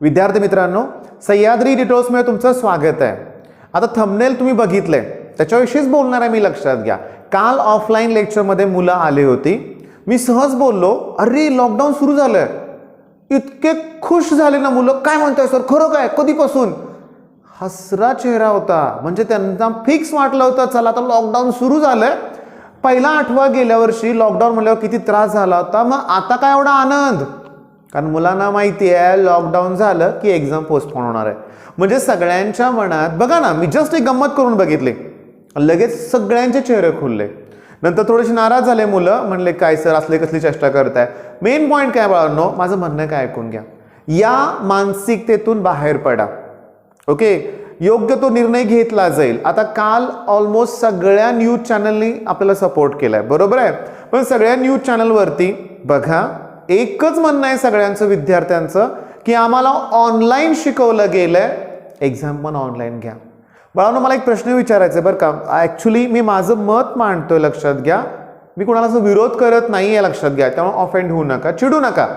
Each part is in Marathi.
विद्यार्थी मित्रांनो, सह्याद्री डिटोर्समध्ये तुमचं स्वागत आहे. आता थंबनेल तुम्ही बघितलंय, त्याच्याविषयीच बोलणार आहे मी, लक्षात घ्या. काल ऑफलाईन लेक्चरमध्ये मुलं आली होती. मी सहज बोललो, अरे लॉकडाऊन सुरू झालंय. इतके खुश झाले ना मुलं. काय म्हणताय सर, खरं काय, कधीपासून? हसरा चेहरा होता. म्हणजे त्यांना फिक्स वाटलं होतं, चला आता लॉकडाऊन सुरू झालंय. पहिला आठवा गेल्या वर्षी लॉकडाऊन म्हणल्यावर किती त्रास झाला होता, मग आता काय एवढा आनंद? कारण मुलांना माहिती आहे लॉकडाऊन झालं की एक्झाम पोस्टपोन होणार आहे. म्हणजे सगळ्यांच्या मनात बघा ना, मी जस्ट एक गंमत करून बघितली, लगेच सगळ्यांचे चेहरे खुलले. नंतर थोडेसे नाराज झाले मुलं, म्हणले काय सर असले कसली चेष्टा करताय. मेन पॉईंट काय बाळांनो, माझं म्हणणं काय ऐकून घ्या. या मानसिकतेतून बाहेर पडा. ओके, योग्य तो निर्णय घेतला जाईल. आता काल ऑलमोस्ट सगळ्या न्यूज चॅनलनी आपल्याला सपोर्ट केलाय, बरोबर आहे. पण सगळ्या न्यूज चॅनलवरती बघा, एकच म्हणणं आहे सगळ्यांचं, विद्यार्थ्यांचं, की आम्हाला ऑनलाईन शिकवलं गेलंय, एक्झाम पण ऑनलाईन घ्या. बाळांनो, मला एक प्रश्न विचारायचा आहे बरं का. ॲक्च्युली मी माझं मत मांडतोय, लक्षात घ्या. मी कोणाला विरोध करत नाही आहे, लक्षात घ्या. त्यामुळे ऑफेंड होऊ नका, चिडू नका.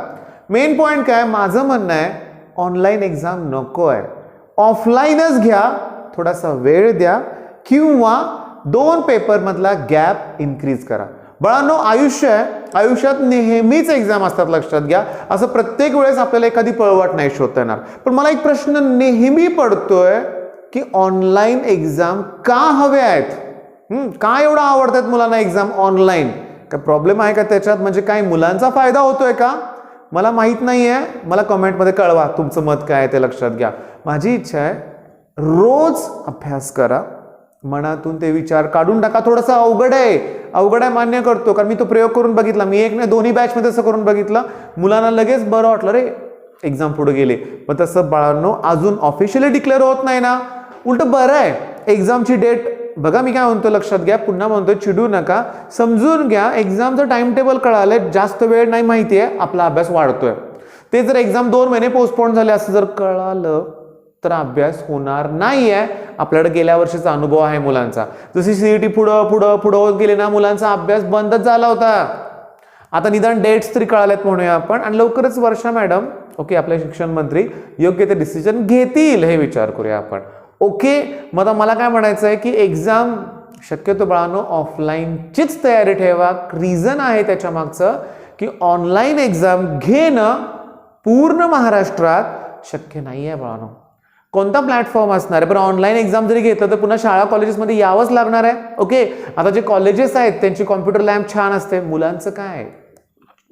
मेन पॉईंट काय, माझं म्हणणं आहे ऑनलाईन एक्झाम नको आहे, ऑफलाईनच घ्या. थोडासा वेळ द्या किंवा 2 पेपरमधला गॅप इन्क्रीज करा. बाळांनो, आयुष्य आहे, आयुष्यात नेहमीच एक्झाम असतात, लक्षात घ्या. असं प्रत्येक वेळेस आपल्याला एखादी पळवाट नाही शोधता येणार. पण मला एक प्रश्न नेहमी पडतोय की ऑनलाईन एक्झाम का हवे आहेत? का एवढं आवडतात मुलांना एक्झाम ऑनलाईन? काय प्रॉब्लेम आहे का त्याच्यात? म्हणजे काय मुलांचा फायदा होतोय का? मला माहित नाहीये. मला कमेंटमध्ये कळवा तुमचं मत काय आहे ते, लक्षात घ्या. माझी इच्छा आहे रोज अभ्यास करा, मनातून ते विचार काढून टाका. थोडंसं अवघड आहे मान्य करतो, कारण मी तो प्रयोग करून बघितला. मी एक नाही, दोन्ही बॅचमध्ये असं करून बघितलं. मुलांना लगेच बरं वाटलं, रे एक्झाम पुढे गेले. पण तसं बाळांनो, अजून ऑफिशियली डिक्लेअर होत नाही ना, उलट बरं आहे. एक्झामची डेट बघा, मी काय म्हणतो, लक्षात घ्या. पुन्हा म्हणतो, चिडू नका, समजून घ्या. एक्झामचं टाइम टेबल कळालंय, जास्त वेळ नाही माहिती आहे, आपला अभ्यास वाढतोय. ते जर एक्झाम 2 महिने पोस्टपोन झाले असं जर कळालं तर अभ्यास होणार नाहीये. आपल्याकडे गेल्या वर्षीचा अनुभव आहे मुलांचा. जशी सीईटी पुढं होत गेली ना, मुलांचा अभ्यास बंदच झाला होता. आता निदान डेट्स तरी कळाल्यात म्हणूया आपण. आणि लवकरच वर्षा मॅडम, ओके, आपले शिक्षण मंत्री योग्य ते डिसिजन घेतील, हे विचार करूया आपण. ओके, मग आता मला काय म्हणायचं आहे की एक्झाम शक्यतो बाळांनो ऑफलाईनचीच तयारी ठेवा. रिझन आहे त्याच्या मागचं की ऑनलाईन एक्झाम घेणं पूर्ण महाराष्ट्रात शक्य नाही आहे बाळांनो. कोणता प्लॅटफॉर्म असणार आहे? पण ऑनलाईन एक्झाम जरी घेतलं तर पुन्हा शाळा कॉलेजेसमध्ये यावंच लागणार आहे. ओके, आता जे कॉलेजेस आहेत त्यांची कॉम्प्युटर लॅब छान असते. मुलांचं काय,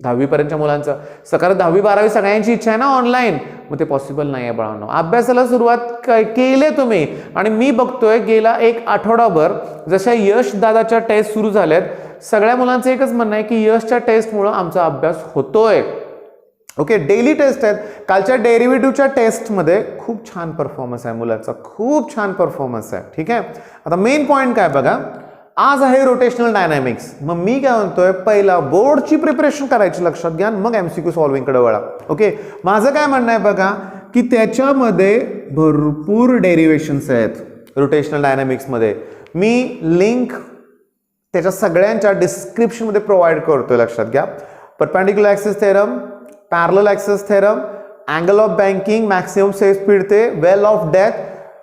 10वी पर्यंतच्या मुलांचं सकाळ 10वी 12वी सगळ्यांची इच्छा आहे ना ऑनलाईन, मग ते पॉसिबल नाही आहे बाळांनो. अभ्यासाला सुरुवात केली तुम्ही, आणि मी बघतोय गेला 1 आठवडाभर जशा यश दादाच्या टेस्ट सुरू झाल्यात, सगळ्या मुलांचं एकच म्हणणं आहे की यशच्या टेस्टमुळं आमचा अभ्यास होतोय. ओके, डेली टेस्ट आहेत. कालच्या डेरिव्हेटिव्हच्या टेस्टमध्ये खूप छान परफॉर्मन्स आहे मुलांचा, खूप छान परफॉर्मन्स आहे. ठीक आहे, आता मेन पॉईंट काय बघा, आज आहे रोटेशनल डायनॅमिक्स. मग मी काय म्हणतोय, पहिला बोर्डची प्रिपरेशन करायची, लक्षात घ्या, मग एमसीक्यू सॉल्विंगकडे वळा. ओके, माझं काय म्हणणं आहे बघा की त्याच्यामध्ये भरपूर डेरिव्हेशन्स आहेत रोटेशनल डायनॅमिक्समध्ये. मी लिंक त्याच्या सगळ्यांच्या डिस्क्रिप्शनमध्ये प्रोव्हाइड करतोय, लक्षात घ्या. Perpendicular axes theorem, parallel axes theorem, angle of banking, maximum safe speed ते well of death,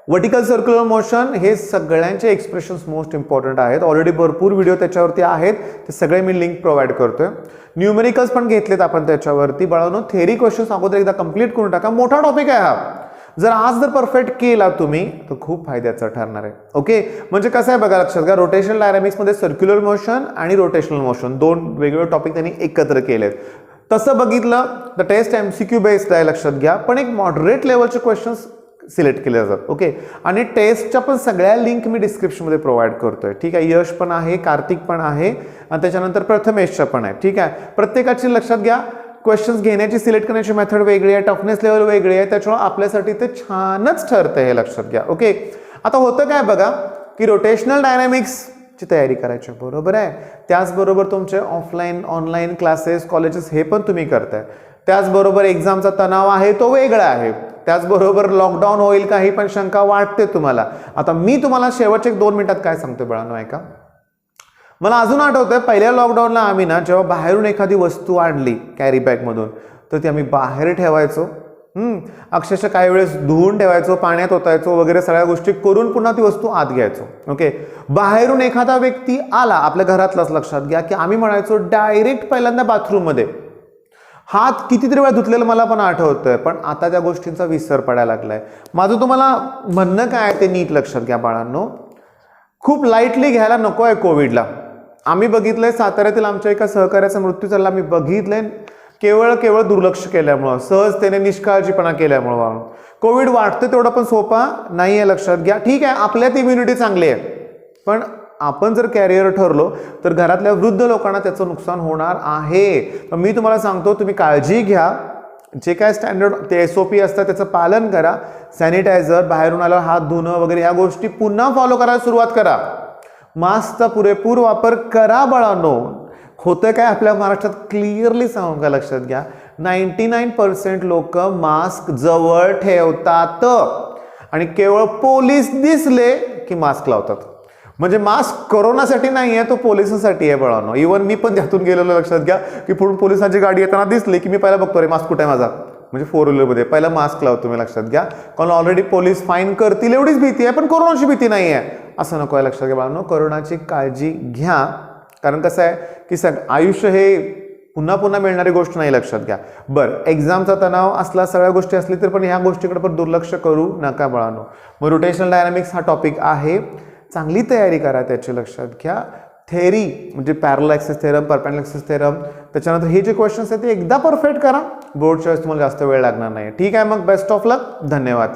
vertical circular motion, हे सगळ्यांचे एक्सप्रेशन्स मोस्ट इम्पॉर्टंट आहेत. ऑलरेडी भरपूर व्हिडिओ त्याच्यावरती आहेत, ते सगळे मी लिंक प्रोव्हाइड करतोय. न्यूमेरिकल्स पण घेतलेत आपण त्याच्यावरती. बाळांनो, थेअरी क्वेश्चन्स अगोदर एकदा कंप्लीट करून टाका. मोठा टॉपिक आहे हा. जर आज जर परफेक्ट केला तुम्ही तर खूप फायद्याचं ठरणार आहे. ओके, म्हणजे कसं आहे बघा, लक्षात घ्या, रोटेशनल डायनॅमिक्समध्ये सर्क्युलर मोशन आणि रोटेशनल मोशन 2 वेगवेगळे टॉपिक त्यांनी एकत्र केलेत. तसं बघितलं तर टेस्ट एमसीक्यू बेस्ड आहे, लक्षात घ्या. पण एक मॉडरेट लेवलचे क्वेश्चन्स सिलेक्ट केले जातात. ओके, आणि टेस्टच्या पण सगळ्या लिंक मी डिस्क्रिप्शनमध्ये प्रोव्हाइड करतोय. ठीक आहे, यश पण आहे, कार्तिक पण आहे, आणि त्याच्यानंतर प्रथमेशच्या पण आहे. ठीक आहे, प्रत्येकाची लक्षात घ्या क्वेश्चन्स घेण्याची, सिलेक्ट करण्याची मेथड वेगळी आहे, टफनेस लेवल वेगळी आहे, त्याच्यामुळे आपल्यासाठी ते छानच ठरतं, हे लक्षात घ्या. ओके, आता होतं काय बघा की रोटेशनल डायनॅमिक्सची तयारी करायची, बरोबर आहे. त्याचबरोबर तुमचे ऑफलाईन ऑनलाईन क्लासेस कॉलेजेस हे पण तुम्ही करताय. त्याचबरोबर एक्झामचा तणाव आहे तो वेगळा आहे. त्याचबरोबर लॉकडाऊन होईल का ही पण शंका वाटते तुम्हाला. आता मी तुम्हाला शेवटचे 2 मिनिटात काय सांगतोय बाळांनो, ऐका. मला अजून आठवतंय पहिल्या लॉकडाऊनला आम्ही ना जेव्हा बाहेरून एखादी वस्तू आणली कॅरी बॅगमधून, तर ती आम्ही बाहेर ठेवायचो. अक्षरशः काही वेळेस धुवून ठेवायचो, पाण्यात ओतायचो वगैरे सगळ्या गोष्टी करून पुन्हा ती वस्तू आत घ्यायचो. ओके, बाहेरून एखादा व्यक्ती आला आपल्या घरातलाच, लक्षात घ्या की आम्ही म्हणायचो डायरेक्ट पहिल्यांदा बाथरूममध्ये. हात कितीतरी वेळा धुतलेलं मला पण आठवतंय, पण आता त्या गोष्टींचा विसर पडायला लागलाय. माझं तुम्हाला म्हणणं काय आहे ते नीट लक्षात घ्या बाळांनो. खूप लाईटली घ्यायला नको आहे कोविडला. आम्ही बघितलंय साताऱ्यातील आमच्या एका सहकार्याचा मृत्यू झाला. आम्ही बघितलंय केवळ दुर्लक्ष केल्यामुळं, सहजतेने निष्काळजीपणा केल्यामुळं. कोविड वाटतं तेवढं पण सोपा नाही आहे, लक्षात घ्या. ठीक आहे, आपल्यात इम्युनिटी चांगली आहे, पण आपण जर कॅरियर ठरलो तर घरातल्या वृद्ध लोकांना त्याचं नुकसान होणार आहे. मी तुम्हाला सांगतो, तुम्ही काळजी घ्या. जे काय स्टँडर्ड ते SOP असतात त्याचं पालन करा. सॅनिटायझर, बाहेरून आल्यावर हात धुणं वगैरे ह्या गोष्टी पुन्हा फॉलो करायला सुरुवात करा. मास्कचा पुरेपूर वापर करा बाळांनो. होतं काय आपल्या महाराष्ट्रात क्लिअरली सांगू का, लक्षात घ्या, 99% लोक मास्क जवळ ठेवतात आणि केवळ पोलीस दिसले की मास्क लावतात. म्हणजे मास्क कोरोनासाठी नाही आहे, तो पोलिसांसाठी आहे बाळांनो. इव्हन मी पण त्यातून गेलेलो, लक्षात घ्या की पुढून पोलिसांची गाडी येताना दिसली की मी पहिला बघतो रे मास्क कुठे आहे माझा, म्हणजे 4 व्हीलरमध्ये पहिला मास्क लावतो मी, लक्षात घ्या. कारण ऑलरेडी पोलीस फाईन करतील एवढीच भीती आहे, पण कोरोनाची भीती नाही आहे असं नको आहे, लक्षात घ्या बाळांनो. कोरोनाची काळजी घ्या, कारण कसं आहे की आयुष्य हे पुन्हा पुन्हा मिळणारी गोष्ट नाही, लक्षात घ्या. बरं, एक्झामचा तणाव असला, सगळ्या गोष्टी असली तर पण ह्या गोष्टीकडे पण दुर्लक्ष करू नका बाळांनो. मग रोटेशनल डायनामिक्स हा टॉपिक आहे, चांगली तयारी करा त्याची, लक्षात घ्या. थेअरी म्हणजे parallel axes theorem, perpendicular axes theorem, त्याच्यानंतर हे जे क्वेश्चन्स आहेत ते एकदा परफेक्ट करा. बोर्डच्या वेळेस तुम्हाला जास्त वेळ लागणार नाही. ठीक आहे, मग बेस्ट ऑफ लक. धन्यवाद.